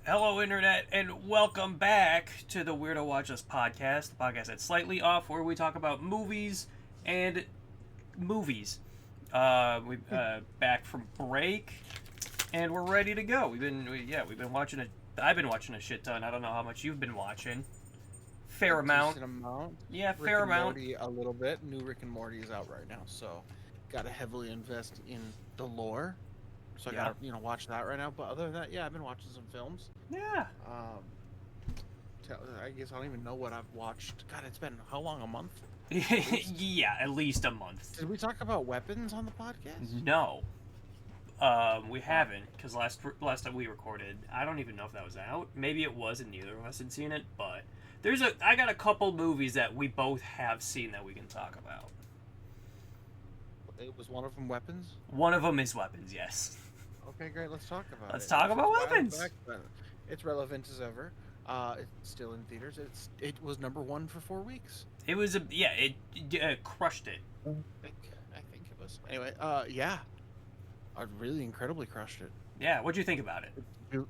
Hello, Internet, and welcome back to the Weirdo Watchlist Podcast, the podcast that's slightly off, where we talk about movies and movies. We're back from break, and we're ready to go. We've been watching I've been watching a shit ton. I don't know how much you've been watching. Fair amount. Decent amount. Yeah, Rick fair and amount. Morty a little bit. New Rick and Morty is out right now, so gotta heavily invest in the lore. So I gotta watch that right now. But other than that, yeah, I've been watching some films. Yeah. I guess I don't even know what I've watched. God, it's been how long? A month? Yeah, at least a month. Did we talk about weapons on the podcast? No. We haven't, because last time we recorded, I don't even know if that was out. Maybe it was and neither of us had seen it, but I got a couple movies that we both have seen that we can talk about. It was one of them weapons? One of them is weapons, yes. Okay, great. Let's talk about it. Let's talk about weapons. It's relevant as ever. It's still in theaters. It was number 1 for 4 weeks. It was it crushed it. I think it was. Anyway, yeah. I really incredibly crushed it. Yeah, what'd you think about it? You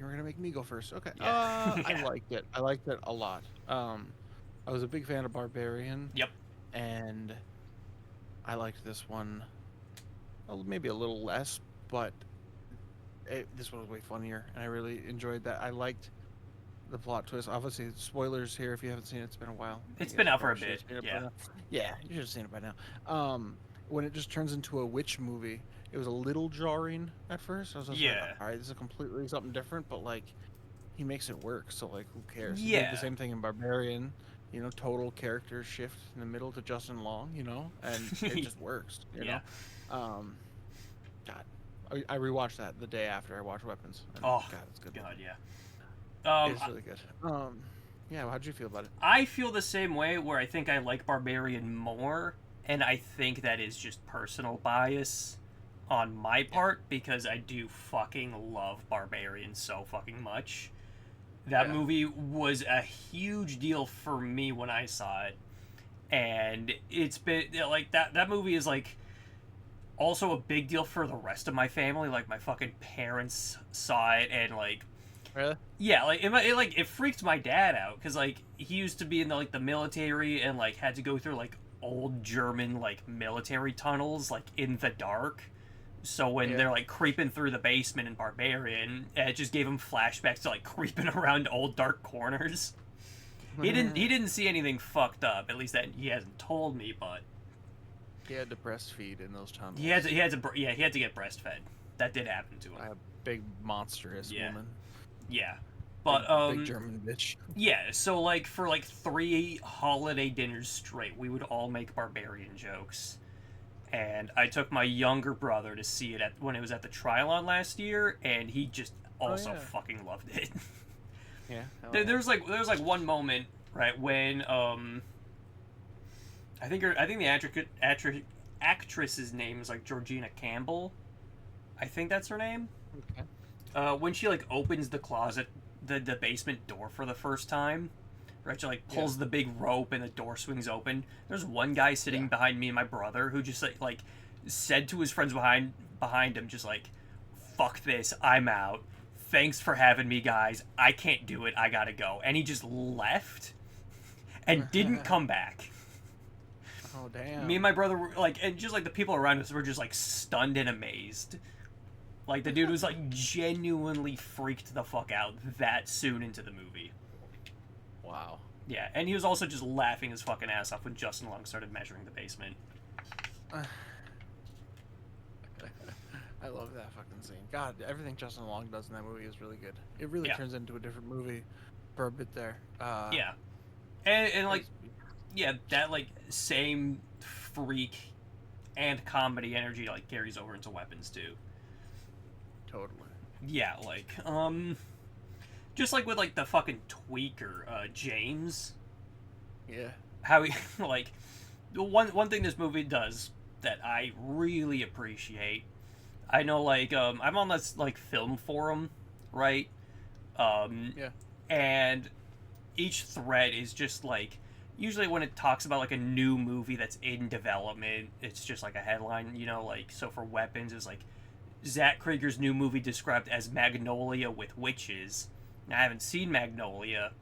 were gonna make me go first. Okay. Yeah. I liked it. I liked it a lot. I was a big fan of Barbarian. Yep. And I liked this one maybe a little less, but this one was way funnier, and I really enjoyed that. I liked the plot twist. Obviously, spoilers here if you haven't seen it. It's been a while. It's been out for a bit. Yeah. Yeah, you should have seen it by now. When it just turns into a witch movie, it was a little jarring at first. I was just like, all right, this is completely something different, but like, he makes it work, so like, who cares? He did the same thing in Barbarian. Total character shift in the middle to Justin Long, and it just works, you know? God, I rewatched that the day after I watched Weapons. And God, it's good. God, yeah. It's really good. Yeah, how'd you feel about it? I feel the same way, where I think I like Barbarian more, and I think that is just personal bias on my part, because I do fucking love Barbarian so fucking much. That movie was a huge deal for me when I saw it, and it's been like that movie is like also a big deal for the rest of my family. Like, my fucking parents saw it, and like, really, yeah, like it freaked my dad out, because like, he used to be in the military, and like had to go through like old German like military tunnels like in the dark. So when they're like creeping through the basement in Barbarian, it just gave him flashbacks to like creeping around old dark corners. He didn't see anything fucked up, at least that he hasn't told me, but he had to breastfeed in those tunnels. He had to get breastfed. That did happen to him. A big monstrous woman. Yeah. But big German bitch. Yeah, so like for like 3 holiday dinners straight, we would all make Barbarian jokes. And I took my younger brother to see it when it was at the Trilon last year, and he just also fucking loved it. Yeah. There's like one moment, right, when I think the actress's name is like Georgina Campbell. I think that's her name. Okay. When she like opens the closet, the basement door for the first time, right? She like pulls the big rope and the door swings open. There's one guy sitting behind me and my brother who just like said to his friends behind him, just like, "Fuck this, I'm out. Thanks for having me, guys. I can't do it. I gotta go." And he just left and didn't come back. Oh damn. Me and my brother were like, and just like the people around us were just like stunned and amazed. Like, the dude was like genuinely freaked the fuck out that soon into the movie. Wow. Yeah, and he was also just laughing his fucking ass off when Justin Long started measuring the basement. I love that fucking scene. God, everything Justin Long does in that movie is really good. It really turns into a different movie for a bit there. Yeah. And like, yeah, that like same freak and comedy energy like carries over into Weapons too. Totally. Yeah, like, just like with like the fucking tweaker, James. Yeah. How he like, the one thing this movie does that I really appreciate. I know, like, I'm on this like film forum, right? Yeah. And each thread is just like, usually when it talks about like a new movie that's in development, it's just like a headline, like, so for Weapons is like Zach Krieger's new movie described as Magnolia with witches. Now, I haven't seen Magnolia,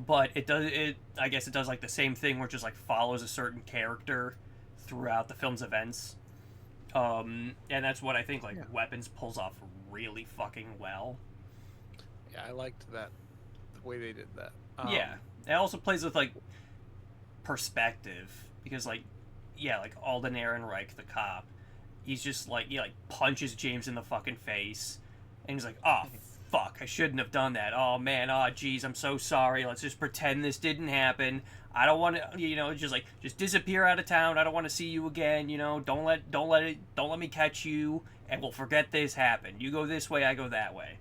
but I guess it does like the same thing where it just like follows a certain character throughout the film's events. And that's what I think Weapons pulls off really fucking well. Yeah, I liked that, the way they did that. Yeah, it also plays with like perspective, because like Alden Ehrenreich, the cop, he's just like he like punches James in the fucking face, and he's like, oh fuck, I shouldn't have done that. Oh man, oh geez, I'm so sorry. Let's just pretend this didn't happen. I don't want to, just disappear out of town. I don't want to see you again. Don't let me catch you, and we'll forget this happened. You go this way, I go that way.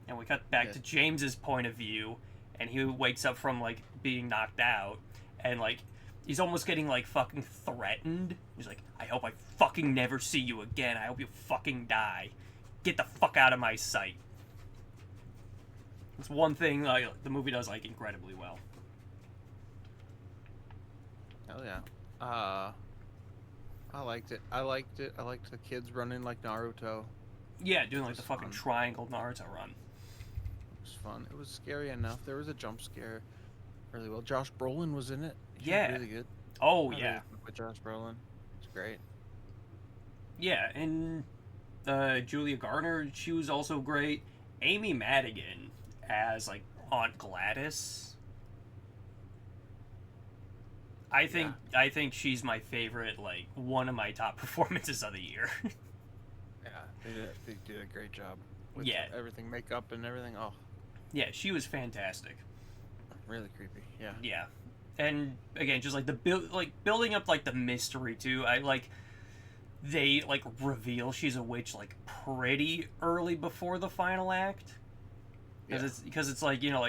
And we cut back to James's point of view, and he wakes up from like being knocked out, and like he's almost getting like fucking threatened. He's like, I hope I fucking never see you again. I hope you fucking die. Get the fuck out of my sight. It's one thing the movie does like incredibly well. Hell yeah. I liked it. I liked the kids running like Naruto. Yeah, doing like the fucking triangle Naruto run. It was fun. It was scary enough. There was a jump scare really well. Josh Brolin was in it. He was really good. Oh, yeah. With Josh Brolin. It's great. Yeah, and Julia Garner, she was also great. Amy Madigan as like Aunt Gladys. I think she's my favorite, like one of my top performances of the year. Yeah, they did a great job with everything, makeup and everything. Oh. Yeah, she was fantastic. Really creepy. Yeah. Yeah. And again, just like building up like the mystery too. They like reveal she's a witch like pretty early before the final act. Because it's like, you got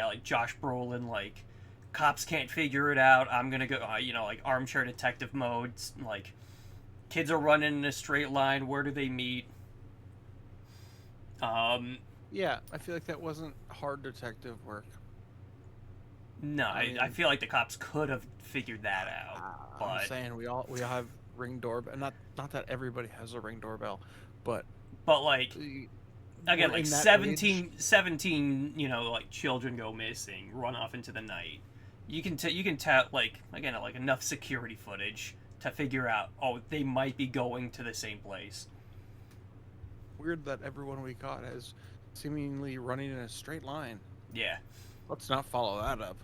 like Josh Brolin, like cops can't figure it out. I'm gonna go, like armchair detective mode. Like kids are running in a straight line. Where do they meet? Yeah, I feel like that wasn't hard detective work. No, I feel like the cops could have figured that out. But I'm saying we all have Ring doorbell. Not that everybody has a Ring doorbell, but like again, like 17, like children go missing, run off into the night. You can tell like again like enough security footage to figure out, oh, they might be going to the same place. Weird that everyone we caught is seemingly running in a straight line. Yeah. Let's not follow that up.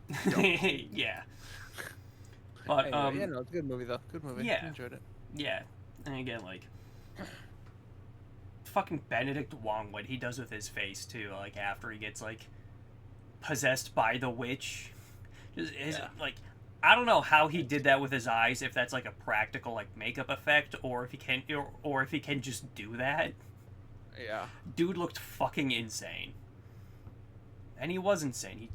Yeah. But yeah, no, it's a good movie though. Good movie. Yeah. I enjoyed it. Yeah. And again, like fucking Benedict Wong, what he does with his face too, like after he gets like possessed by the witch. Just like I don't know how he did that with his eyes, if that's like a practical like makeup effect or if he can just do that. Yeah. Dude looked fucking insane. And he was insane. He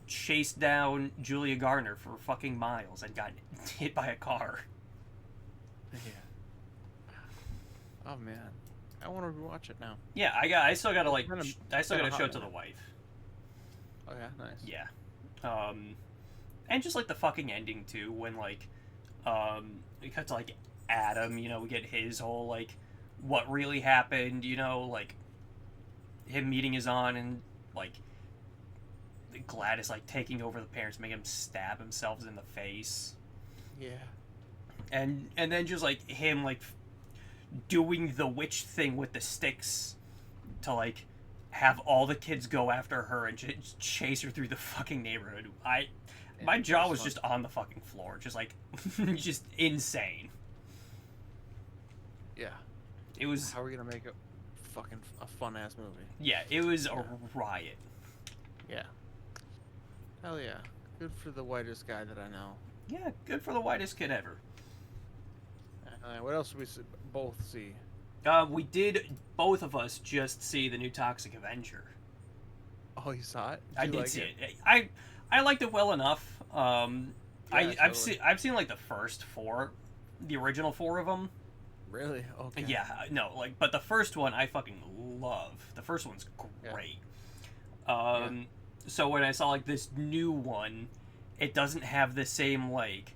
chased down Julia Garner for fucking miles and got hit by a car. Yeah. Oh man, I want to rewatch it now. Yeah, I still gotta show it to the wife. Oh yeah, nice. Yeah, and just like the fucking ending too, when like, we cut to like Adam, we get his whole like, what really happened, like, him meeting his aunt and like, Gladys like taking over the parents, making him stab himself in the face. Yeah. And then just like him like doing the witch thing with the sticks to like have all the kids go after her and just chase her through the fucking neighborhood. My jaw was just on the fucking floor, just like just insane. Yeah. It was. How are we gonna make a fun ass movie? Yeah, it was a riot. Yeah. Hell yeah. Good for the whitest guy that I know. Yeah, good for the whitest kid ever. What else did we both see? We did, both of us, just see the new Toxic Avenger. Oh, you saw it? I did see it. I liked it well enough. I've seen like the first four, the original four of them. Really? Okay. Yeah, no, like, but the first one I fucking love. The first one's great. Yeah. So when I saw like this new one, it doesn't have the same like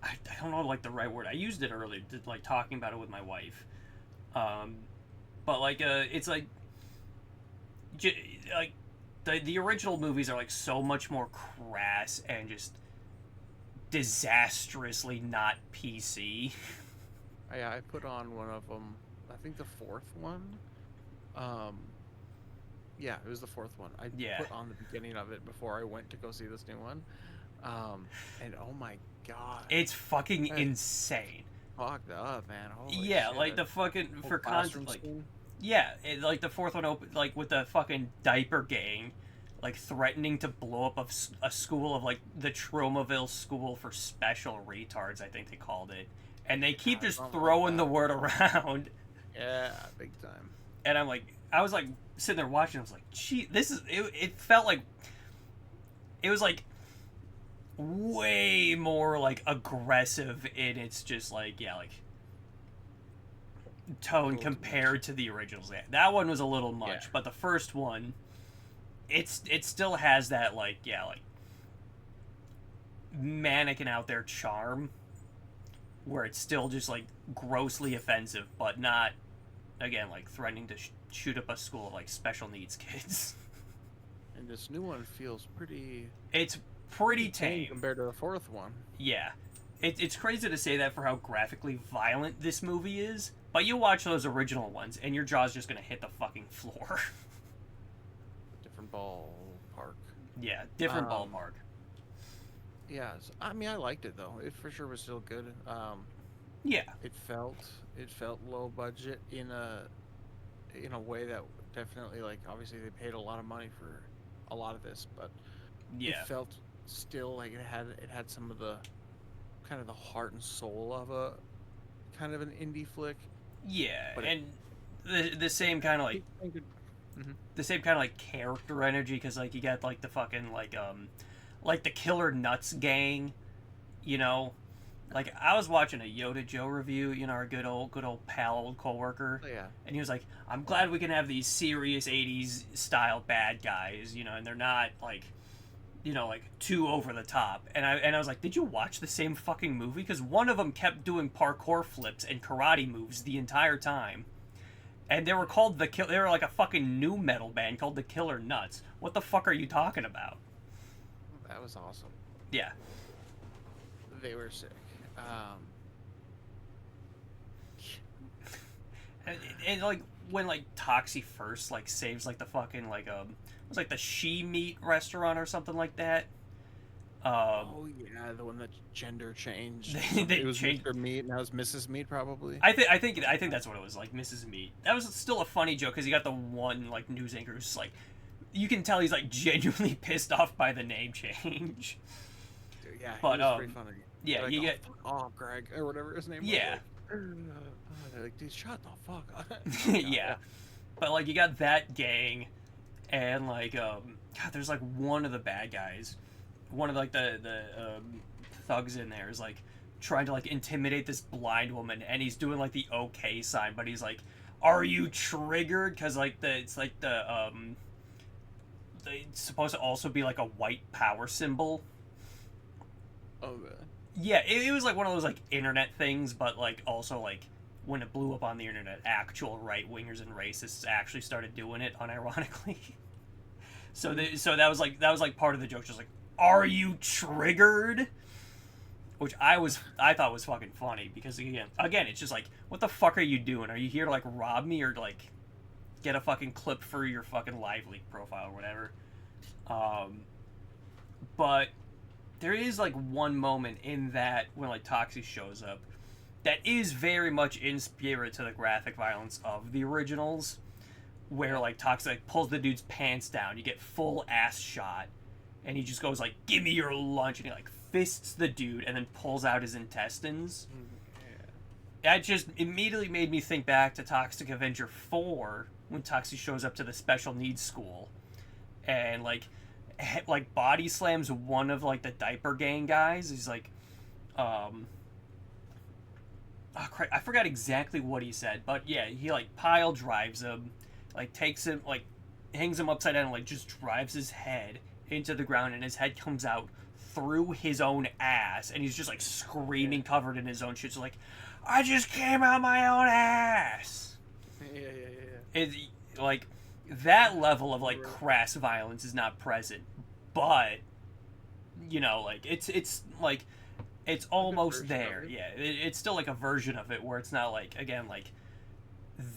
I don't know like the right word. I used it earlier, like talking about it with my wife. But like it's like like the original movies are like so much more crass and just disastrously not PC. Yeah, I put on one of them. I think the fourth one. Yeah, it was the fourth one. I put on the beginning of it before I went to go see this new one. And oh my god, it's fucking insane. Fucked up, man. Holy yeah, shit. like the fucking Whole for content, like scene? yeah, like the fourth one opened like with the fucking diaper gang, like threatening to blow up a school of like the Tromaville School for Special Retards, I think they called it, and they keep just throwing the word around. Yeah, big time. And I was like sitting there watching. I was like, gee, this is. It felt like it was like way more like aggressive in its just like like tone compared to the originals. That one was a little much, but the first one, it still has that like mannequin out there charm, where it's still just like grossly offensive, but not again like threatening to shoot up a school of like special needs kids. And this new one feels pretty. It's pretty tame compared to the fourth one. Yeah. It's crazy to say that for how graphically violent this movie is, but you watch those original ones and your jaw's just gonna hit the fucking floor. Different ballpark. Yeah, different ballpark. Yeah, I mean, I liked it though. It for sure was still good. Yeah. It felt low budget in a way that definitely, like, obviously they paid a lot of money for a lot of this, but it felt still like it had some of the kind of the heart and soul of a kind of an indie flick. Yeah, but and the same kind of like the same kind of like character energy, because like you got like the fucking like the Killer Nuts gang, you know. Like, I was watching a Yoda Joe review, you know, our good old pal, old coworker. Oh, yeah. And he was like, I'm glad we can have these serious 80s style bad guys, you know, and they're not, like, you know, like, too over the top. And I was like, did you watch the same fucking movie? Because one of them kept doing parkour flips and karate moves the entire time. And they were called they were like a fucking new metal band called the Killer Nuts. What the fuck are you talking about? That was awesome. Yeah. They were sick. And like when like Toxie first like saves like the fucking like it was like the She Meat restaurant or something like that. Oh yeah, the one that gender changed. It was Mr. Meat, now it's Mrs. Meat probably. I think that's what it was, like Mrs. Meat. That was still a funny joke because you got the one like news anchor who's like, you can tell he's like genuinely pissed off by the name change. Dude, yeah, but was pretty funny. Yeah, like, you get Greg or whatever his name was. Yeah. They're like, dude, shut the fuck up. Yeah. But like you got that gang, and like God, there's like one of the bad guys, one of like the thugs in there is like trying to like intimidate this blind woman, and he's doing like the okay sign, but he's like, are you triggered? Because like it's supposed to also be like a white power symbol. Oh man. Yeah, it was like one of those like internet things, but like also like when it blew up on the internet, actual right wingers and racists actually started doing it unironically. So that was like part of the joke, just like, are you triggered? Which I thought was fucking funny, because again it's just like, what the fuck are you doing? Are you here to like rob me or like get a fucking clip for your fucking live leak profile or whatever? But there is like one moment in that when like Toxic shows up that is very much in spirit to the graphic violence of the originals, where like Toxic like, pulls the dude's pants down, you get full ass shot, and he just goes like, give me your lunch, and he like fists the dude and then pulls out his intestines. That just immediately made me think back to Toxic Avenger 4 when Toxic shows up to the special needs school and like body slams one of like the diaper gang guys. He's like, oh crap, I forgot exactly what he said, but yeah, he like pile drives him, like takes him, like hangs him upside down, and like just drives his head into the ground, and his head comes out through his own ass, and he's just like screaming, covered in his own shit. So like, I just came out my own ass. Yeah. It's like that level of like crass violence is not present, but you know, like it's like it's almost there. Yeah, it's still like a version of it where it's not like, again, like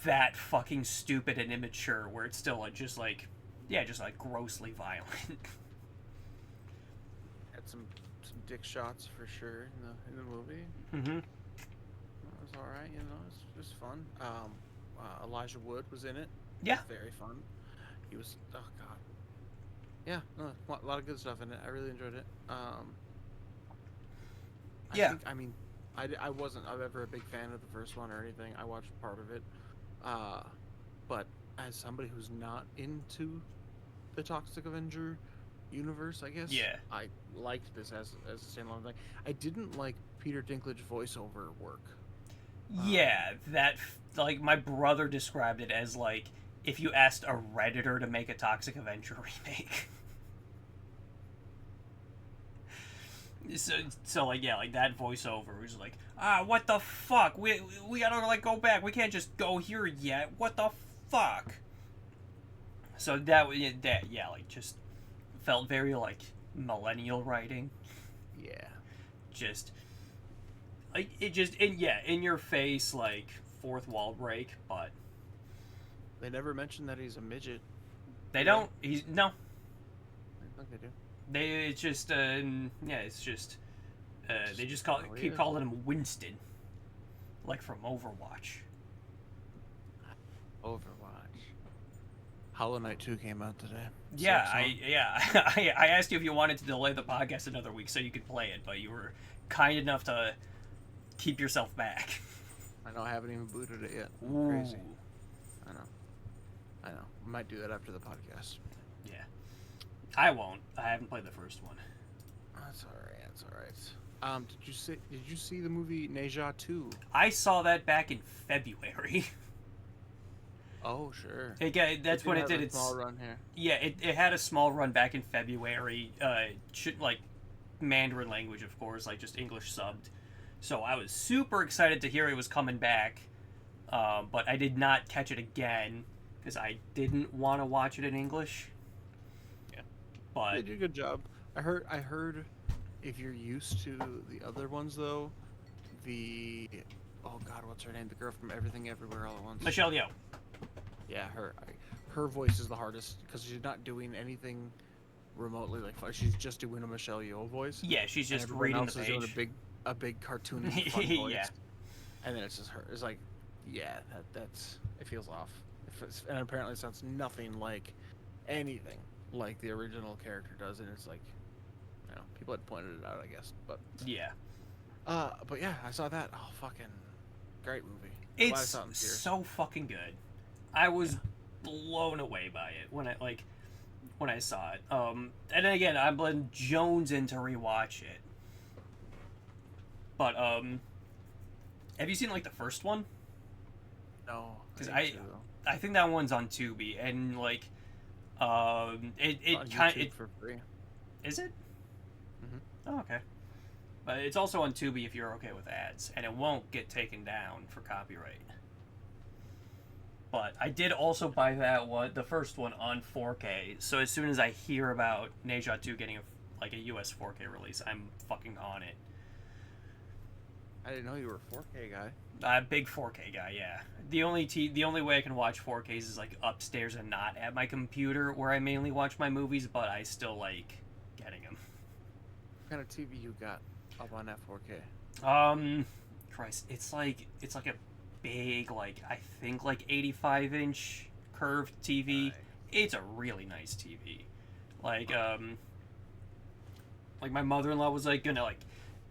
that fucking stupid and immature, where it's still like just like grossly violent. Had some dick shots for sure in the movie. Mm-hmm. It was all right, it was fun. Elijah Wood was in it. Yeah, very fun. He was, oh god, yeah, no, a lot of good stuff in it. I really enjoyed it. I wasn't ever a big fan of the first one or anything. I watched part of it, but as somebody who's not into the Toxic Avenger universe, I guess, I liked this as a standalone thing. I didn't like Peter Dinklage voiceover work. Yeah, that, like, my brother described it as, like, if you asked a Redditor to make a Toxic Avenger remake. So like, yeah, like, that voiceover was like, what the fuck? We gotta, like, go back. We can't just go here yet. What the fuck? So that, like, just felt very, like, millennial writing. Yeah. Just... like, it just, in your face, like, fourth wall break, but... They never mentioned that he's a midget. They don't, no. I think they do. It's just, it's just, they just keep calling him Winston. Like from Overwatch. Hollow Knight 2 came out today. Yeah, I asked you if you wanted to delay the podcast another week so you could play it, but you were kind enough to keep yourself back. I know, I haven't even booted it yet. Ooh. Crazy. I know. I might do that after the podcast. Yeah. I won't. I haven't played the first one. That's alright. Did you see the movie Neja 2? I saw that back in February. Oh, sure. That's when it did its small run here. Yeah, it had a small run back in February. Like Mandarin language, of course, like just English subbed. So I was super excited to hear it was coming back, but I did not catch it again because I didn't want to watch it in English. Yeah, but they did a good job. I heard if you're used to the other ones though, oh god, what's her name? The girl from Everything Everywhere All at Once. Michelle Yeoh. Yeah, her voice is the hardest because she's not doing anything remotely like fun. She's just doing a Michelle Yeoh voice. Yeah, she's just reading the page. Doing a big cartoony fun voice. Yeah. And then it's just her. It's like, yeah, that's it feels off. And apparently it sounds nothing like anything like the original character does, and it's like, you know, people had pointed it out, I guess. But yeah. But yeah, I saw that. Oh, fucking great movie. It's so fucking good. I was blown away by it when I saw it. And then again, I'm letting Jones in to rewatch it. But have you seen like the first one? No. Because I think that one's on Tubi, and like it kind of for free. Is it? Mm-hmm. Oh, okay. But it's also on Tubi if you're okay with ads, and it won't get taken down for copyright. But I did also buy the first one on 4K. So as soon as I hear about Neja 2 getting a US 4K release, I'm fucking on it. I didn't know you were a 4K guy. Big 4K guy, yeah. The only way I can watch 4Ks is like upstairs and not at my computer where I mainly watch my movies, but I still like getting them. What kind of TV you got up on that 4K? Christ, it's like a big, like, I think like 85-inch curved TV. Nice. It's a really nice TV. Like my mother-in-law was like gonna like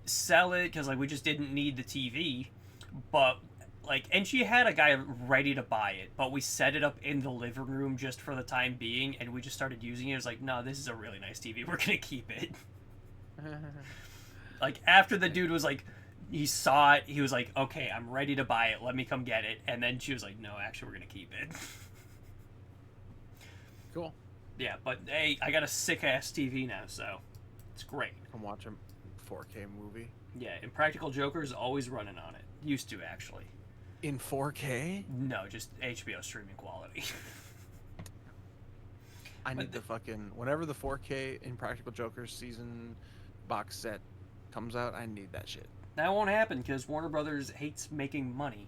sell it because like we just didn't need the TV, but like, and she had a guy ready to buy it, but we set it up in the living room just for the time being, and we just started using it. It was like, no, this is a really nice TV. We're gonna keep it. Like after the dude was like, he saw it, he was like, okay, I'm ready to buy it, let me come get it. And then she was like, no, actually, we're gonna keep it. Cool. Yeah, but hey, I got a sick ass TV now, so It's great. I can watch a 4K movie. Yeah, Impractical Joker's always running on it. Used to, actually. In 4K? No, just HBO streaming quality. I need the fucking... Whenever the 4K Impractical Joker season box set comes out, I need that shit. That won't happen because Warner Brothers hates making money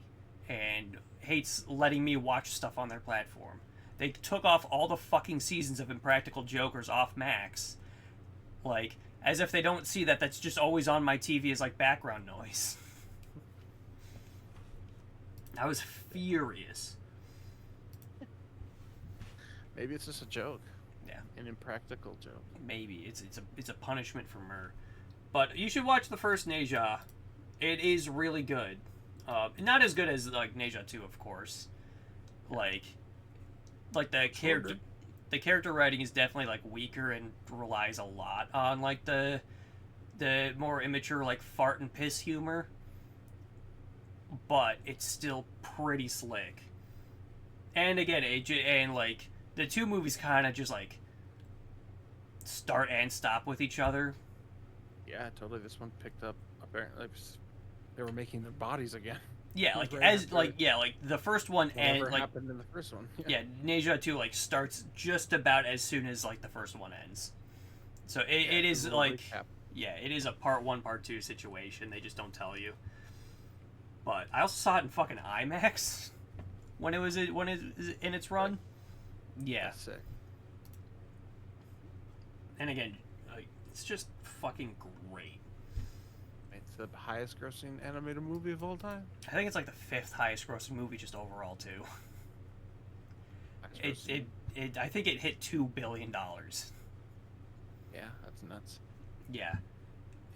and hates letting me watch stuff on their platform. They took off all the fucking seasons of Impractical Jokers off Max. Like, as if they don't see that that's just always on my TV as, like, background noise. I was furious. Maybe it's just a joke. Yeah. An impractical joke. Maybe. It's a punishment from her. But you should watch the first Neja. It is really good. Not as good as, like, Neja 2, of course. Like the character writing is definitely, like, weaker and relies a lot on, like, the more immature, like, fart and piss humor. But it's still pretty slick. And again, like, the two movies kind of just, like, start and stop with each other. Yeah, totally. This one picked up, apparently, they were making their bodies again. Yeah, like, like, the first one and like happened in the first one. Yeah, Neja 2, like, starts just about as soon as, like, the first one ends. So it is, like, yeah, it is a part 1, part 2 situation. They just don't tell you. But I also saw it in fucking IMAX when it was in its run. Yeah. That's sick. And again, like, it's just fucking great. It's the highest grossing animated movie of all time. I think it's like the 5th highest grossing movie just overall too. I think it hit $2 billion. Yeah, that's nuts. Yeah.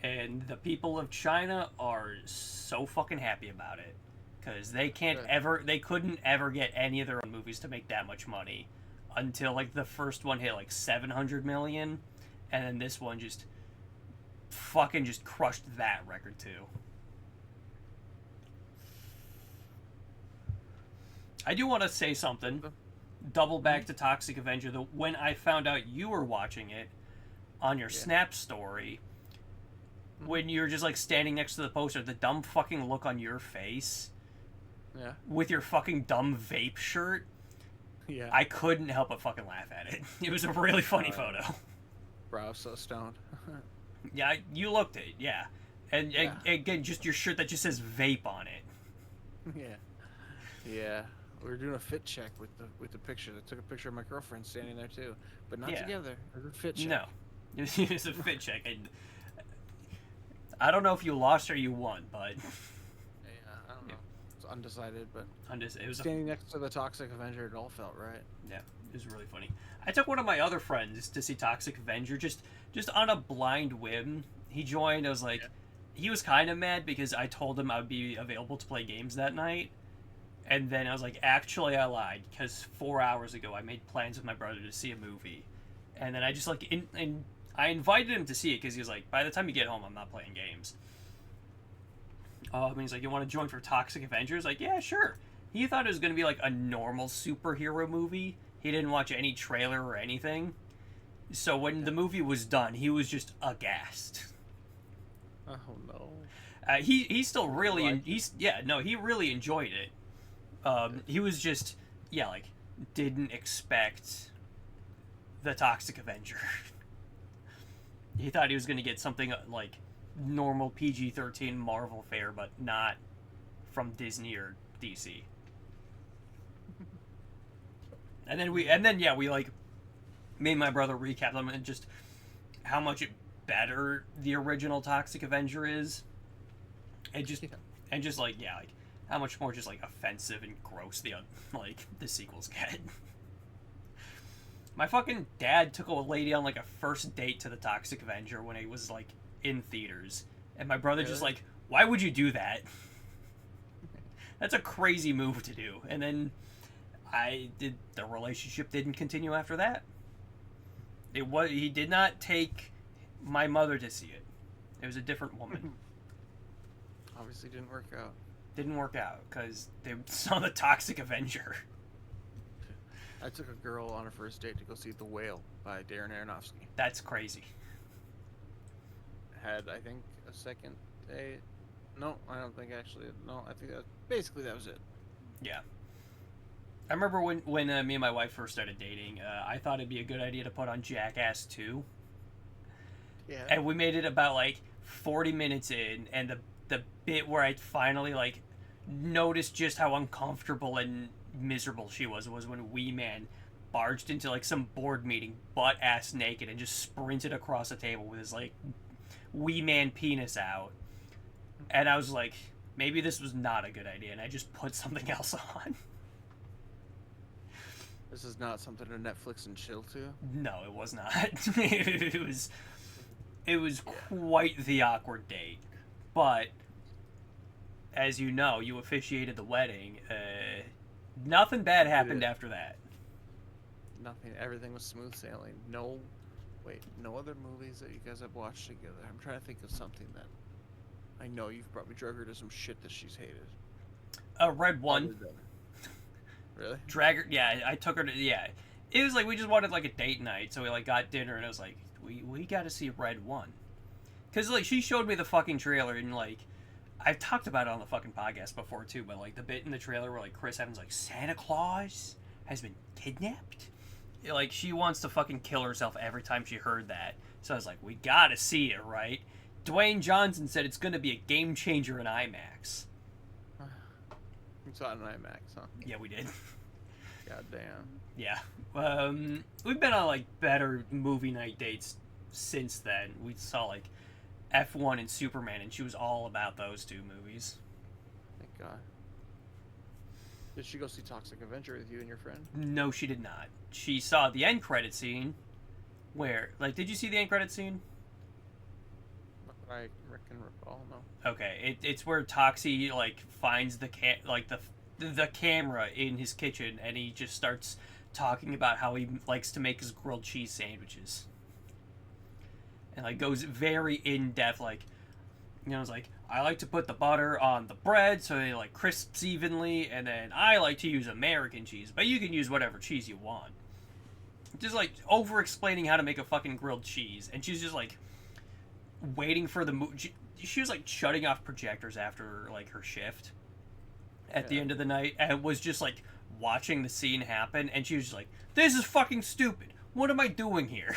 And the people of China are so fucking happy about it. Because they couldn't ever get any of their own movies to make that much money. Until, like, the first one hit, like, 700 million. And then this one just fucking just crushed that record, too. I do want to say something. Double back to Toxic Avenger. When I found out you were watching it on your Snap story, when you're just, like, standing next to the poster, the dumb fucking look on your face, with your fucking dumb vape shirt, I couldn't help but fucking laugh at it. It was a really funny photo. Bro, I was so stoned. Yeah, you looked it, yeah. And again, just your shirt that just says vape on it. Yeah. We were doing a fit check with the picture. I took a picture of my girlfriend standing there too, but not together. It was a fit check. No, it was a fit check. I don't know if you lost or you won, but I don't know. It's undecided, but it was standing next to the Toxic Avenger. It all felt right. Yeah, it was really funny. I took one of my other friends to see Toxic Avenger just on a blind whim. He joined. I was like, he was kind of mad because I told him I would be available to play games that night. And then I was like, actually, I lied, because 4 hours ago I made plans with my brother to see a movie. And then I just, like, I invited him to see it, because he was like, by the time you get home, I'm not playing games. And he's like, you want to join for Toxic Avenger? Like, yeah, sure. He thought it was going to be, like, a normal superhero movie. He didn't watch any trailer or anything. So when the movie was done, he was just aghast. Oh, no. He still really... he really enjoyed it. He was just, like, didn't expect the Toxic Avenger. He thought he was going to get something like normal PG-13 Marvel fare, but not from Disney or DC. And then we like, me and my brother recapped them and just how much better the original Toxic Avenger is. And just like how much more just, like, offensive and gross the sequels get. My fucking dad took a lady on, like, a first date to the Toxic Avenger when it was, like, in theaters. And my brother just, like, why would you do that? That's a crazy move to do. And then the relationship didn't continue after that. He did not take my mother to see it. It was a different woman. Obviously didn't work out. Didn't work out because they saw the Toxic Avenger. I took a girl on a first date to go see The Whale by Darren Aronofsky. That's crazy. had, I think, a second date. No, I don't think actually. No, I think that was it. Yeah. I remember when me and my wife first started dating, I thought it'd be a good idea to put on Jackass 2. Yeah. And we made it about, like, 40 minutes in, and the bit where I finally, like, noticed just how uncomfortable and miserable she was when Wee Man barged into, like, some board meeting butt-ass naked and just sprinted across the table with his, like, Wee Man penis out. And I was like, maybe this was not a good idea, and I just put something else on. This is not something to Netflix and chill to. No, it was not. It was quite the awkward date. But as you know, you officiated the wedding. Nothing bad happened after that. Nothing. Everything was smooth sailing. No other movies that you guys have watched together. I'm trying to think of something that I know you've probably drug her to some shit that she's hated. Red One. Really? Drag her. Yeah, I took her to. Yeah, it was like we just wanted like a date night, so we like got dinner, and it was like we got to see Red One, because like she showed me the fucking trailer, and like I've talked about it on the fucking podcast before too, but like the bit in the trailer where like Chris Evans like Santa Claus has been kidnapped, like she wants to fucking kill herself every time she heard that. So I was like, we gotta see it, right? Dwayne Johnson said it's gonna be a game changer in IMAX. We saw it in IMAX, huh? Yeah, we did. God damn. Yeah. We've been on, like, better movie night dates since then. We saw, like, F1 and Superman, and she was all about those two movies. Thank God. Did she go see Toxic Avenger with you and your friend? No, she did not. She saw the end credit scene where... Like, did you see the end credit scene? I can recall, no. Okay, it's where Toxie, like, finds the camera in his kitchen, and he just starts talking about how he likes to make his grilled cheese sandwiches. And, like, goes very in-depth, like, you know, it's like, I like to put the butter on the bread so it, like, crisps evenly, and then I like to use American cheese, but you can use whatever cheese you want. Just, like, over-explaining how to make a fucking grilled cheese, and she's just, like... waiting for the movie. She was like shutting off projectors after like her shift at the end of the night, and was just like watching the scene happen, and she was just like, this is fucking stupid, what am I doing here?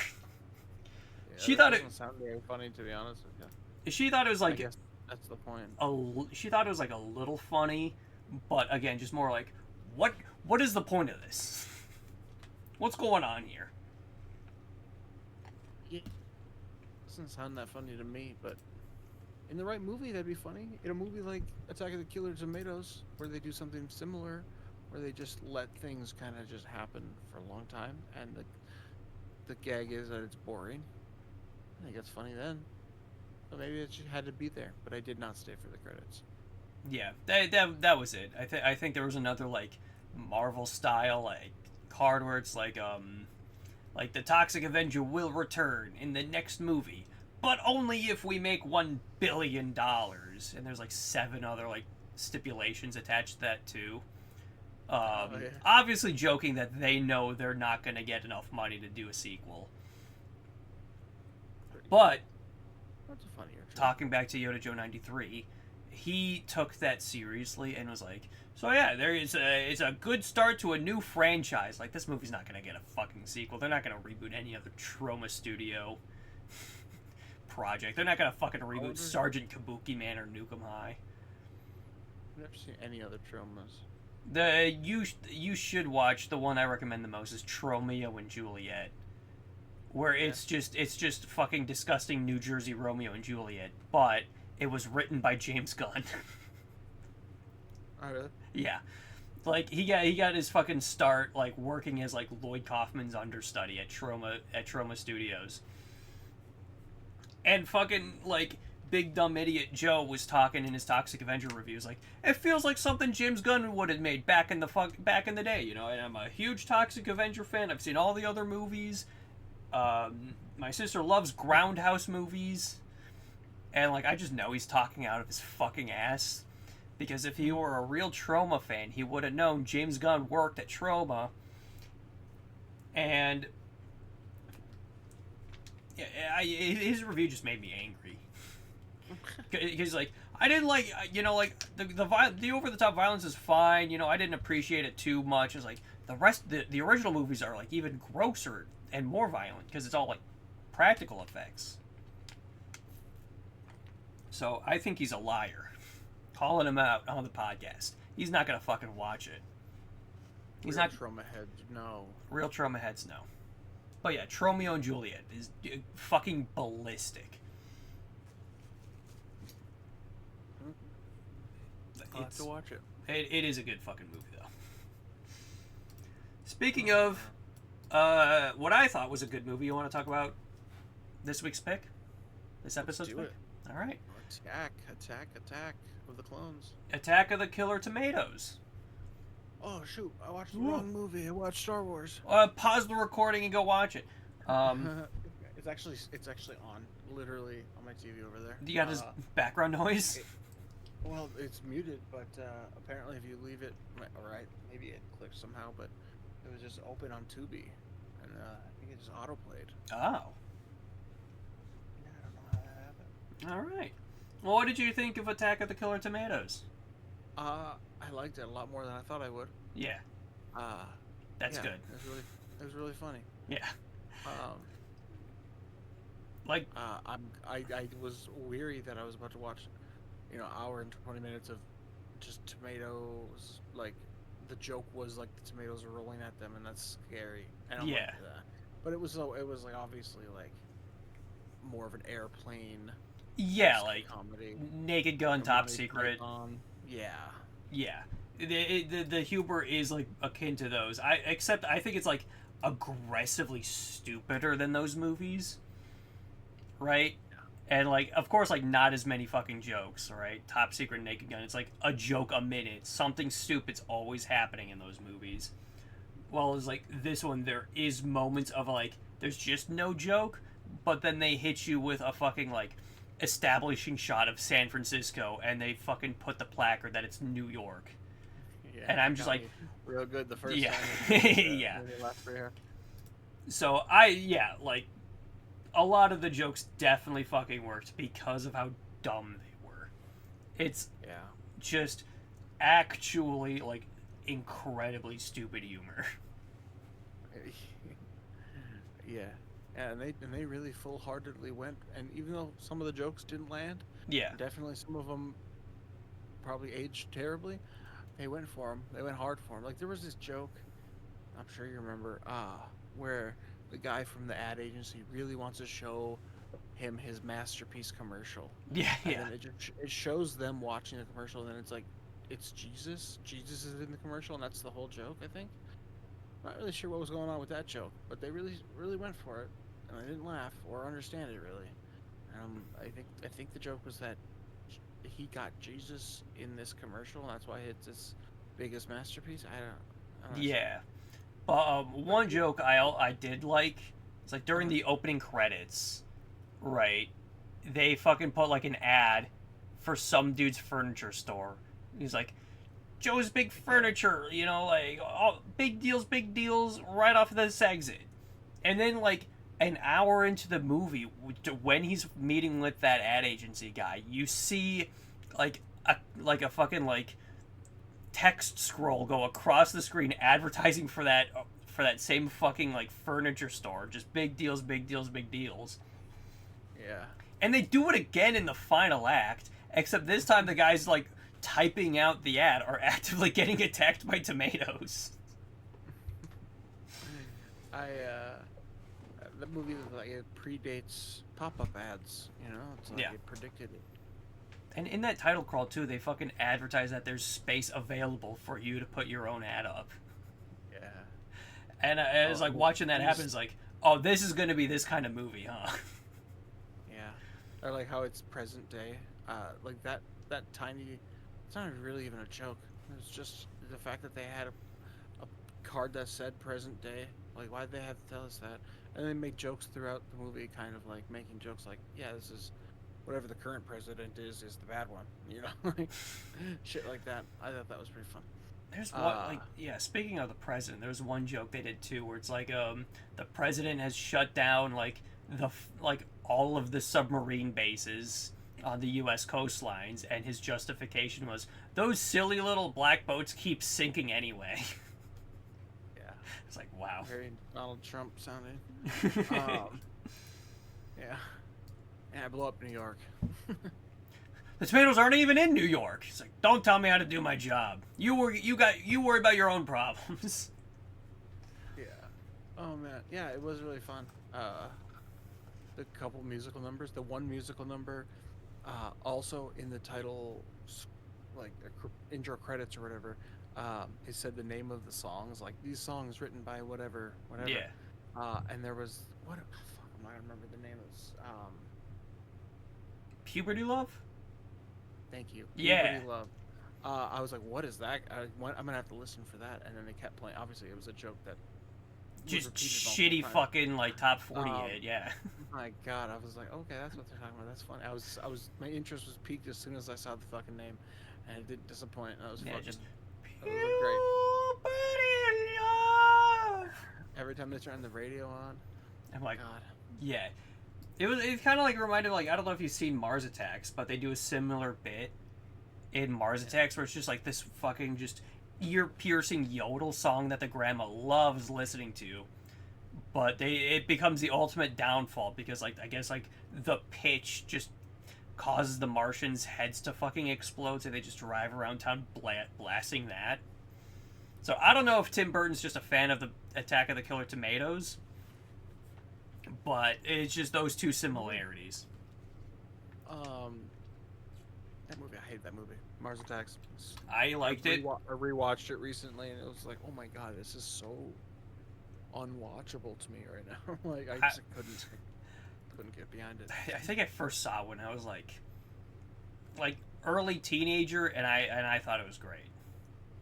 She thought it sound very funny, to be honest with you. She thought it was like, I guess that's the point. She thought it was like a little funny, but again, just more like, what is the point of this? What's going on here? Doesn't sound that funny to me, but in the right movie that'd be funny. In a movie like Attack of the Killer Tomatoes, where they do something similar, where they just let things kind of just happen for a long time, and the gag is that it's boring. I think that's funny then. So maybe it had to be there, but I did not stay for the credits. Yeah, that was it. I think there was another like Marvel style like card where it's like the Toxic Avenger will return in the next movie, but only if we make $1 billion. And there's like 7 other like stipulations attached to that too. Obviously joking that they know they're not going to get enough money to do a sequel. But that's a funnier joke. Talking back to Yoda Joe 93, he took that seriously and was like, so yeah, it's a good start to a new franchise. Like, this movie's not going to get a fucking sequel. They're not going to reboot any other Troma Studio project. They're not going to fucking reboot Sergeant Kabuki Man or Nukem High. I've never seen any other Tromas. You should watch the one I recommend the most is Tromeo and Juliet, where it's just fucking disgusting New Jersey Romeo and Juliet, but it was written by James Gunn. Oh, really? Yeah. Like, he got his fucking start, like, working as, like, Lloyd Kaufman's understudy at Troma Studios. And fucking, like, big dumb idiot Joe was talking in his Toxic Avenger reviews, like, it feels like something James Gunn would have made back in the day, you know, and I'm a huge Toxic Avenger fan. I've seen all the other movies. My sister loves Groundhouse movies. And, like, I just know he's talking out of his fucking ass. Because if he were a real Troma fan, he would have known James Gunn worked at Troma. And his review just made me angry. He's like, I didn't like, like the over the top violence is fine. I didn't appreciate it too much. It's like the original movies are like even grosser and more violent because it's all like practical effects. So I think he's a liar, calling him out on the podcast. He's not gonna fucking watch it. He's Real not trauma heads. No. Real trauma heads, no. But yeah, Romeo and Juliet is fucking ballistic. I'll have to watch it. It is a good fucking movie, though. Speaking of what I thought was a good movie, you want to talk about this week's pick? This episode's pick? All right. Attack of the Clones. Attack of the Killer Tomatoes. Oh, shoot. I watched the wrong movie. I watched Star Wars. Pause the recording and go watch it. It's actually on, literally on my TV over there. You got his background noise? Well, it's muted, but apparently if you leave it, right, maybe it clicked somehow, but it was just open on Tubi, and I think it just auto-played. Oh. Yeah, I don't know how that happened. All right. Well, what did you think of Attack of the Killer Tomatoes? I liked it a lot more than I thought I would. Yeah. That's good. It was really funny. Yeah. I was weary that I was about to watch, hour and 20 minutes of just tomatoes. Like, the joke was like the tomatoes are rolling at them, and that's scary. I don't like that. But it was like obviously like more of an airplane. Yeah, like comedy. Naked Gun, Top Secret. Yeah. Yeah. The humor is like akin to those. Except I think it's like aggressively stupider than those movies. Right? And like, of course, like not as many fucking jokes, right? Top Secret, Naked Gun, it's like a joke a minute. Something stupid's always happening in those movies. Well, it's like this one, there is moments of like, there's just no joke, but then they hit you with a fucking like establishing shot of San Francisco, and they fucking put the placard that it's New York. Yeah, and I'm just like, real good the first yeah. time. Yeah. So like, a lot of the jokes definitely fucking worked because of how dumb they were. It's just actually like incredibly stupid humor. Yeah. And they really full-heartedly went, and even though some of the jokes didn't land, definitely some of them probably aged terribly, they went for them. They went hard for them. Like, there was this joke, I'm sure you remember, where the guy from the ad agency really wants to show him his masterpiece commercial. Yeah. And then it shows them watching the commercial, and then it's like, it's Jesus. Jesus is in the commercial, and that's the whole joke, I think. Not really sure what was going on with that joke, but they really, really went for it, and I didn't laugh or understand it really. I think the joke was that he got Jesus in this commercial, and that's why it's his biggest masterpiece. I'm not sure. But one joke I did like, it's like during the opening credits, right? They fucking put like an ad for some dude's furniture store. He's like, Joe's Big Furniture, like, oh, big deals right off of this exit. And then, like, an hour into the movie, when he's meeting with that ad agency guy, you see, like a fucking, like, text scroll go across the screen advertising for that same fucking, like, furniture store. Just big deals. Yeah. And they do it again in the final act, except this time the guy's, like, typing out the ad or actively getting attacked by tomatoes. The movie like it predates pop-up ads, it's like it predicted it. And in that title crawl too, they fucking advertise that there's space available for you to put your own ad up. Yeah. And I was like watching that happen, it's like, oh, this is gonna be this kind of movie, huh? Yeah. Or like how it's present day. Like that tiny. It's not really even a joke. It's just the fact that they had a card that said present day. Like, why'd they have to tell us that? And they make jokes throughout the movie, kind of like making jokes like, yeah, this is whatever the current president is the bad one. Like shit like that. I thought that was pretty fun. There's one, speaking of the president, there's one joke they did too, where it's like, the president has shut down, like, all of the submarine bases, on the U.S. coastlines, and his justification was, those silly little black boats keep sinking anyway. Yeah. It's like, wow. Very Donald Trump sounding. Yeah. And I blew up New York. The tomatoes aren't even in New York. It's like, don't tell me how to do my job. You worry about your own problems. Yeah. Oh man. Yeah, it was really fun. The couple musical numbers. The one musical number, also in the title, like intro credits or whatever. It said the name of the songs, like these songs written by whatever. Yeah. And there was what? Oh, fuck, I'm not gonna remember the name of. Puberty Love? Thank you. Yeah. Puberty Love. I was like, what is that? I'm gonna have to listen for that. And then they kept playing. Obviously, it was a joke that. Just shitty fucking like top 40 hit, yeah. My God, I was like, okay, that's what they're talking about. That's funny. My interest was piqued as soon as I saw the fucking name, and it didn't disappoint. And I was fucking. That was great. Every time they turn the radio on, I'm like, God. Yeah. It kind of like reminded, like, I don't know if you've seen Mars Attacks, but they do a similar bit in Mars Attacks where it's just like this fucking just ear-piercing yodel song that the grandma loves listening to, but it becomes the ultimate downfall because, like, I guess, like, the pitch just causes the Martians' heads to fucking explode, so they just drive around town blasting that. So I don't know if Tim Burton's just a fan of the Attack of the Killer Tomatoes, but it's just those two similarities. That movie, I hate that movie. Mars Attacks. I liked it. I rewatched it recently, and it was like, oh my God, this is so unwatchable to me right now. Like, I just couldn't get behind it. I think I first saw it when I was like early teenager, and I thought it was great.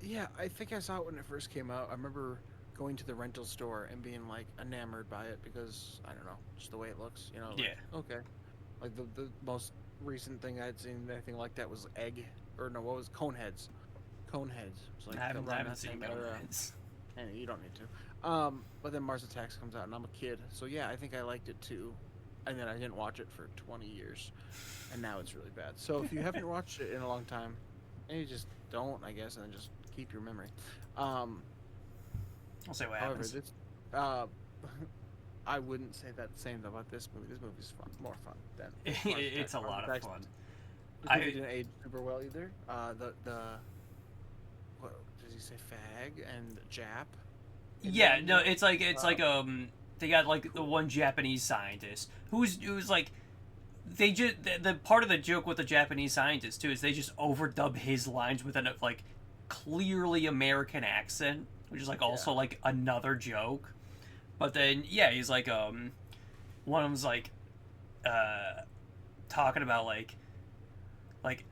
Yeah, I think I saw it when it first came out. I remember going to the rental store and being like enamored by it because I don't know, just the way it looks, you know. Like, yeah. Okay. Like the most recent thing I'd seen anything like that was Coneheads. Coneheads. It's like I haven't seen Coneheads. And you don't need to. But then Mars Attacks comes out, and I'm a kid, so yeah, I think I liked it too. And then I didn't watch it for 20 years, and now it's really bad. So if you haven't watched it in a long time, maybe just don't, I guess, and then just keep your memory. I'll say what happens. I wouldn't say that same about this movie. This movie's more fun than it's a lot of fun. This movie didn't age super well either. What does he say? Fag and Jap. Yeah, no, it's like they got like the one Japanese scientist who's like they just the part of the joke with the Japanese scientist too is they just overdub his lines with a like clearly American accent, which is like also like another joke. But then yeah, he's like one of them's like talking about like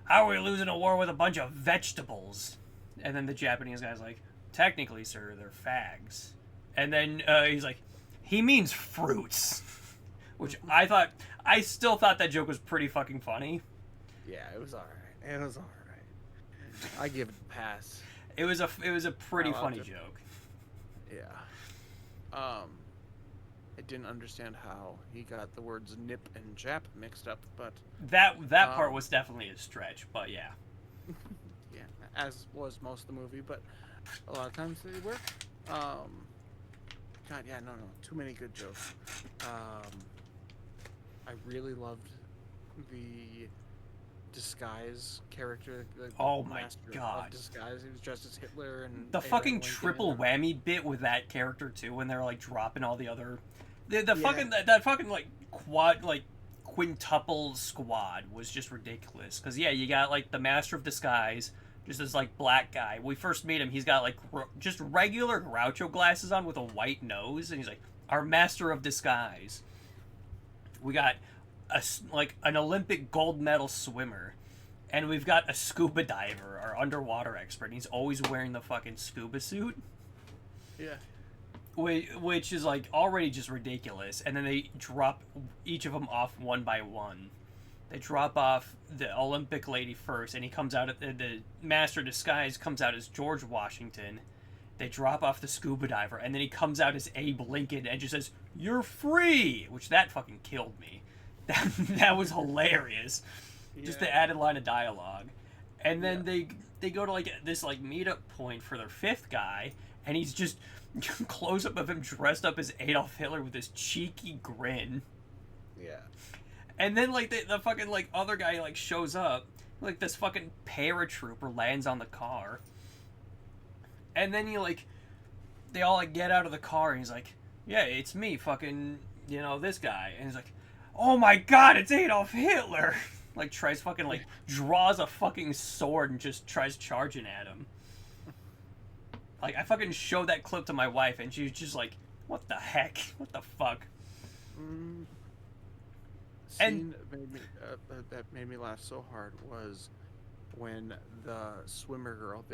how are we losing a war with a bunch of vegetables? And then the Japanese guy's like, technically, sir, they're fags. And then he's like, he means fruits. Which I still thought that joke was pretty fucking funny. Yeah, it was alright. I give it a pass. It was a pretty funny joke. Yeah. I didn't understand how he got the words nip and Jap mixed up, but that part was definitely a stretch, but yeah. Yeah, as was most of the movie, but a lot of times they work. God, yeah, no, too many good jokes. I really loved the disguise character. Oh my God! Disguise. He was dressed as Hitler and the fucking triple whammy bit with that character too, when they're like dropping all the other, fucking that fucking like quad like quintuple squad was just ridiculous. Because yeah, you got like the Master of Disguise, just this like black guy. We first meet him, he's got like just regular Groucho glasses on with a white nose, and he's like our Master of Disguise. We got an Olympic gold medal swimmer, and we've got a scuba diver, our underwater expert. And he's always wearing the fucking scuba suit. Yeah. Which is like already just ridiculous. And then they drop each of them off one by one. They drop off the Olympic lady first, and he comes out at the Master Disguise comes out as George Washington. They drop off the scuba diver, and then he comes out as Abe Lincoln and just says, "You're free," which that fucking killed me. That was hilarious. Just the added line of dialogue. And then they go to like this like meetup point for their fifth guy, and he's just close up of him dressed up as Adolf Hitler with this cheeky grin. Yeah. And then like the fucking like other guy like shows up, like this fucking paratrooper lands on the car. And then they all like get out of the car, and he's like, "Yeah, it's me, fucking, this guy." And he's like, "Oh my god, it's Adolf Hitler!" Like tries fucking like draws a fucking sword and just tries charging at him. Like I fucking showed that clip to my wife, and she was just like, "What the heck? What the fuck?" Scene that made me laugh so hard was when the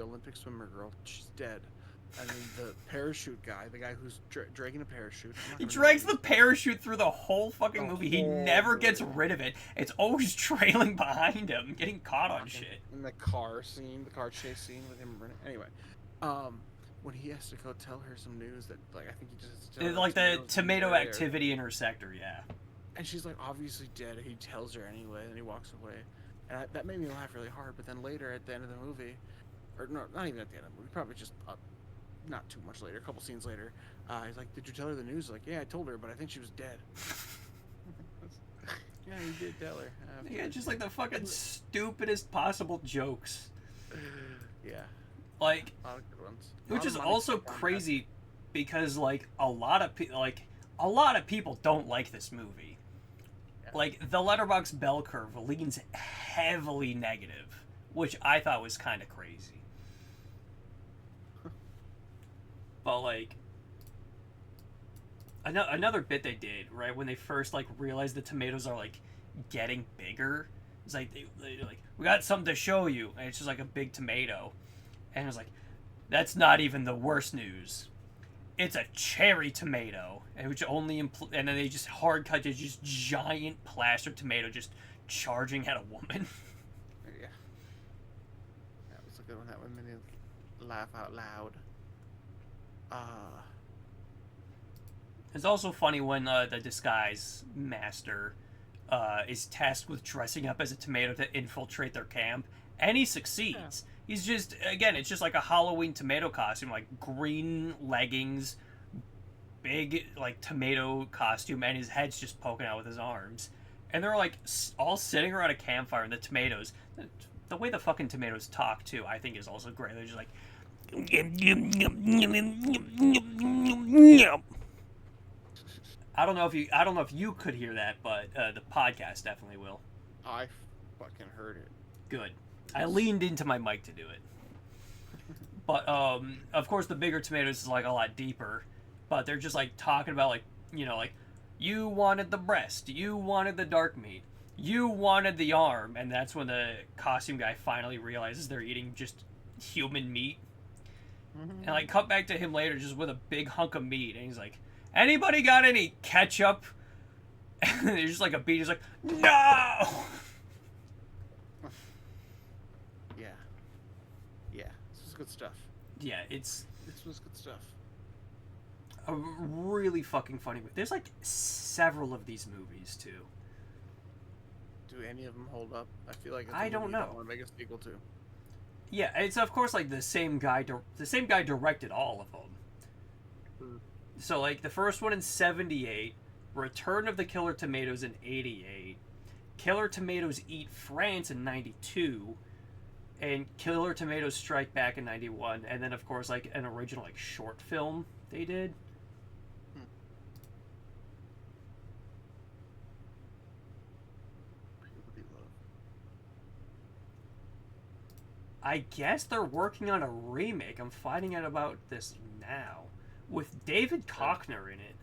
Olympic swimmer girl, she's dead. And then the parachute guy, the guy who's dragging a parachute. He drags the parachute through the whole fucking movie. He never gets rid of it. It's always trailing behind him, getting caught on shit. In the car chase scene with him running. Anyway, when he has to go tell her some news that, like, I think he just has to tell her like the tomato activity in her sector, yeah. And she's like obviously dead. He tells her anyway, and he walks away. And that made me laugh really hard. But then later at the end of the movie, or no, not even at the end of the movie, probably just not too much later, a couple scenes later, he's like, "Did you tell her the news?" Like, "Yeah, I told her, but I think she was dead." Yeah, you did tell her. Yeah, just like the fucking stupidest possible jokes. Yeah. Like, a lot of good ones. Which is also crazy because like a lot of people don't like this movie. Yeah. Like the Letterboxd bell curve leans heavily negative, which I thought was kind of crazy. But like another bit they did, right, when they first like realized the tomatoes are like getting bigger, it's like they're like, "We got something to show you," and it's just like a big tomato, and it was like, "That's not even the worst news. It's a cherry tomato," and which only and then they just hard cut to just giant plaster tomato just charging at a woman. Yeah, that was a good one. That one made me laugh out loud. It's also funny when the disguise master is tasked with dressing up as a tomato to infiltrate their camp, and he succeeds. Yeah. He's just, again, it's just like a Halloween tomato costume, like green leggings, big like tomato costume, and his head's just poking out with his arms. And they're like all sitting around a campfire, and the tomatoes, the way the fucking tomatoes talk too, I think is also great. They're just like, I don't know if you could hear that, but the podcast definitely will. I fucking heard it. Good. I leaned into my mic to do it. But of course the bigger tomatoes is like a lot deeper, but they're just like talking about like, like, you wanted the breast, you wanted the dark meat, you wanted the arm, and that's when the costume guy finally realizes they're eating just human meat. And like cut back to him later just with a big hunk of meat, and he's like, "Anybody got any ketchup?" And there's just like a beat. He's like, "No!" Yeah, this was good stuff. Yeah, this was good stuff. A really fucking funny. There's like several of these movies too. Do any of them hold up? I feel like it's I don't know. I want to make a sequel to. Yeah, it's of course like the same guy. The same guy directed all of them. So like the first one in '78, Return of the Killer Tomatoes in '88, Killer Tomatoes Eat France in '92, and Killer Tomatoes Strike Back in '91, and then of course like an original like short film they did. I guess they're working on a remake. I'm finding out about this now. With David Koechner in it.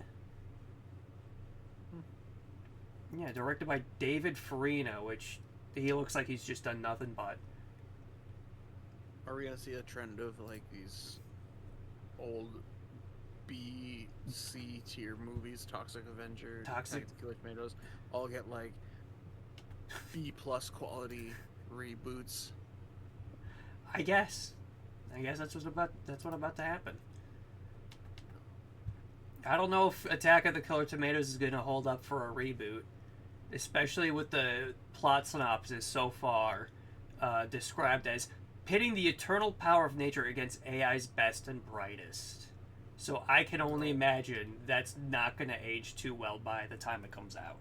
Yeah, directed by David Farina, which he looks like he's just done nothing but. Are we gonna see a trend of like these old B, C tier movies, Toxic Avenger, Toxic Killer Tomatoes, all get like B+ quality reboots? I guess that's what's about to happen. I don't know if Attack of the Killer Tomatoes is going to hold up for a reboot. especially with the plot synopsis so far, described as pitting the eternal power of nature against AI's best and brightest. So I can only imagine that's not going to age too well by the time it comes out.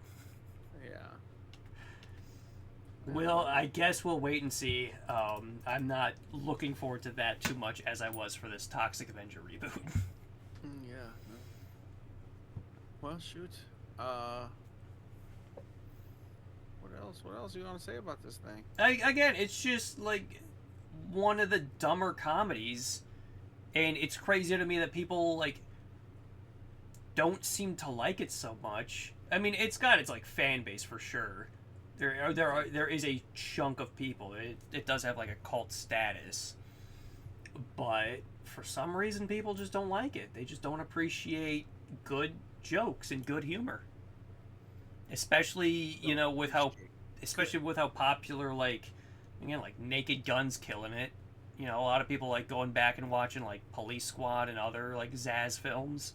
Yeah. Well, I guess we'll wait and see. I'm not looking forward to that too much as I was for this Toxic Avenger reboot. Yeah. Well, shoot. What else? What else do you want to say about this thing? Again, it's just like one of the dumber comedies, and it's crazy to me that people like don't seem to like it so much. I mean, it's got its like fan base for sure. There is a chunk of people. It does have like a cult status, but for some reason people just don't like it. They just don't appreciate good jokes and good humor, especially with how popular like Naked Gun's killing it. A lot of people like going back and watching like Police Squad and other like Zaz films.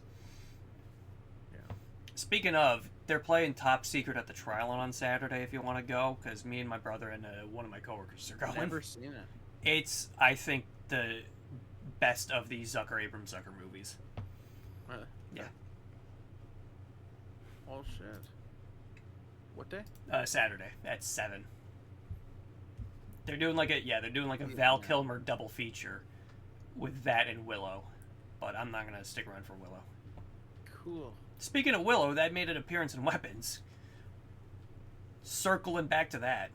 Yeah. Speaking of, they're playing Top Secret at the Trylon on Saturday if you want to go, because me and my brother and one of my coworkers are going. Never seen it. It's, I think, the best of the Abrams Zucker movies. Yeah. Oh shit. What day? Saturday at 7. They're doing like a Val Kilmer double feature with that and Willow, but I'm not gonna stick around for Willow. Cool. Speaking of Willow, that made an appearance in Weapons. Circling back to that.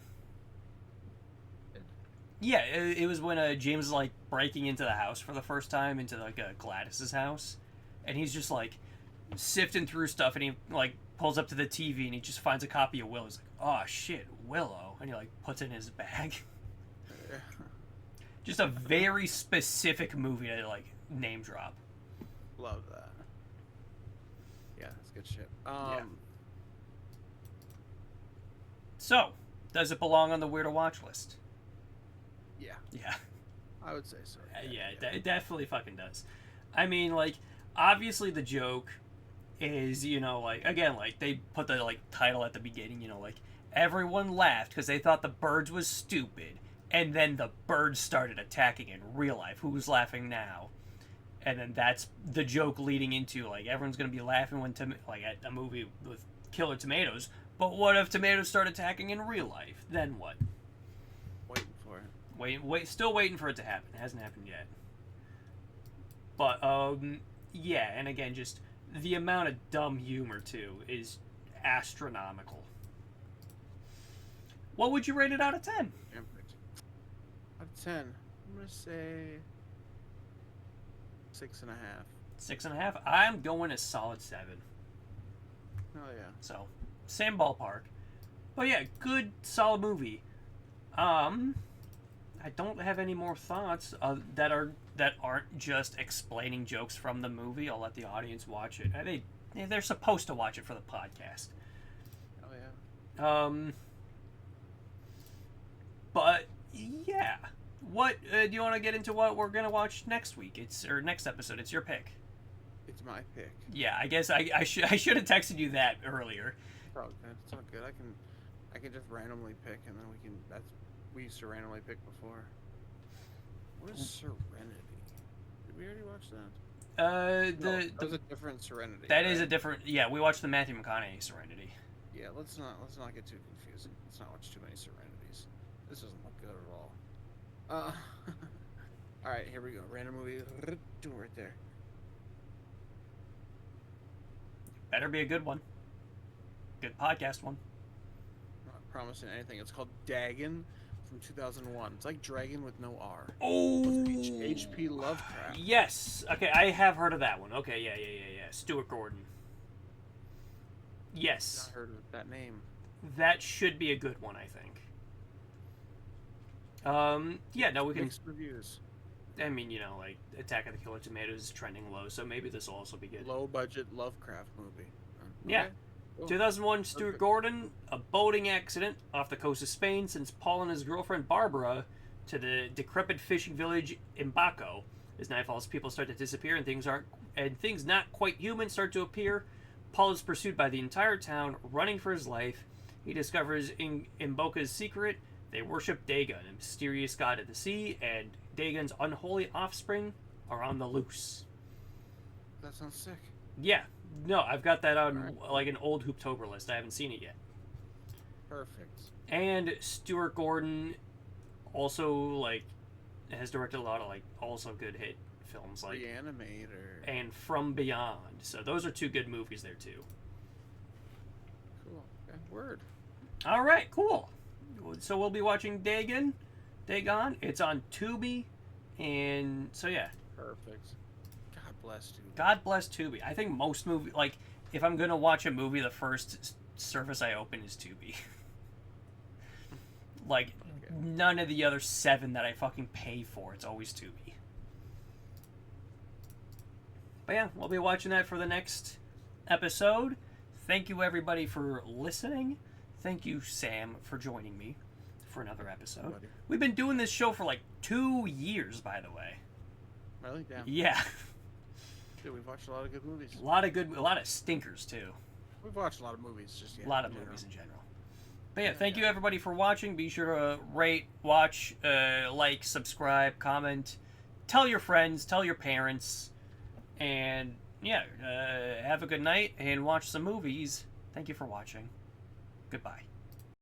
Yeah, it was when James is like breaking into the house for the first time, into like Gladys's house, and he's just like sifting through stuff, and he like pulls up to the TV and he just finds a copy of Willow. He's like, oh shit, Willow, and he like puts it in his bag. Just a very specific movie to like name drop. Love that. Yeah, that's good shit. Yeah. So, does it belong on the Weirdo Watchlist? Yeah. Yeah. I would say so. It definitely fucking does. I mean, like, obviously the joke is, again, like, they put the, like, title at the beginning, like, everyone laughed because they thought the birds was stupid, and then the birds started attacking in real life. Who's laughing now? And then that's the joke leading into, like, everyone's going to be laughing when, at a movie with killer tomatoes, but what if tomatoes start attacking in real life? Then what? Waiting for it. Still waiting for it to happen. It hasn't happened yet. But, yeah, and again, just the amount of dumb humor, too, is astronomical. What would you rate it out of 10? Out of 10, I'm going to say 6.5. 6.5? I'm going a solid 7. Oh, yeah. So, same ballpark. But yeah, good, solid movie. I don't have any more thoughts that aren't just explaining jokes from the movie. I'll let the audience watch it. They're supposed to watch it for the podcast. Oh yeah. But yeah, what do you want to get into? What we're gonna watch next week? Or next episode. It's your pick. It's my pick. Yeah, I guess I should have texted you that earlier. It's all good. I can just randomly pick, and then we used to randomly pick before. What is Serenity? Did we already watch that? That was a different Serenity. That is a different. Yeah, we watched the Matthew McConaughey Serenity. Yeah, let's not get too confusing. Let's not watch too many Serenities. This doesn't look good at all. All right, here we go. Random movie. Do it right there. Better be a good one. Good podcast one. I'm not promising anything. It's called Dagon from 2001. It's like Dragon with no R. Oh! H.P. Lovecraft. Yes. Okay, I have heard of that one. Okay, yeah. Stuart Gordon. Yes. I've not heard of that name. That should be a good one, I think. Yeah, no, we can... Mixed reviews. I mean, like, Attack of the Killer Tomatoes is trending low, so maybe this will also be good. Low-budget Lovecraft movie. Yeah. Okay. Cool. 2001, Stuart Gordon, a boating accident off the coast of Spain sends Paul and his girlfriend Barbara to the decrepit fishing village Imbaco. As night falls, people start to disappear and things not quite human start to appear. Paul is pursued by the entire town, running for his life. He discovers Imboka's secret. They worship Dagon, a mysterious god of the sea, and Dagon's unholy offspring are on the loose. That sounds sick. Yeah. No, I've got that on like an old Hooptober list. I haven't seen it yet. Perfect. And Stuart Gordon also like has directed a lot of like also good hit films like Reanimator and From Beyond. So those are two good movies there too. Cool. Okay. Word. All right, cool. So we'll be watching Dagon. It's on Tubi, and so yeah. Perfect. God bless Tubi. God bless Tubi. I think most movie like if I'm gonna watch a movie, the first service I open is Tubi. Like none of the other 7 that I fucking pay for. It's always Tubi. But yeah, we'll be watching that for the next episode. Thank you everybody for listening. Thank you, Sam, for joining me for another episode. Buddy. We've been doing this show for like 2 years, by the way. Really? Damn. Yeah. Dude, we've watched a lot of good movies. A lot of stinkers too. We've watched a lot of movies, just a lot of movies in general. But yeah, thank you everybody for watching. Be sure to rate, watch, like, subscribe, comment, tell your friends, tell your parents, and yeah, have a good night and watch some movies. Thank you for watching. Goodbye.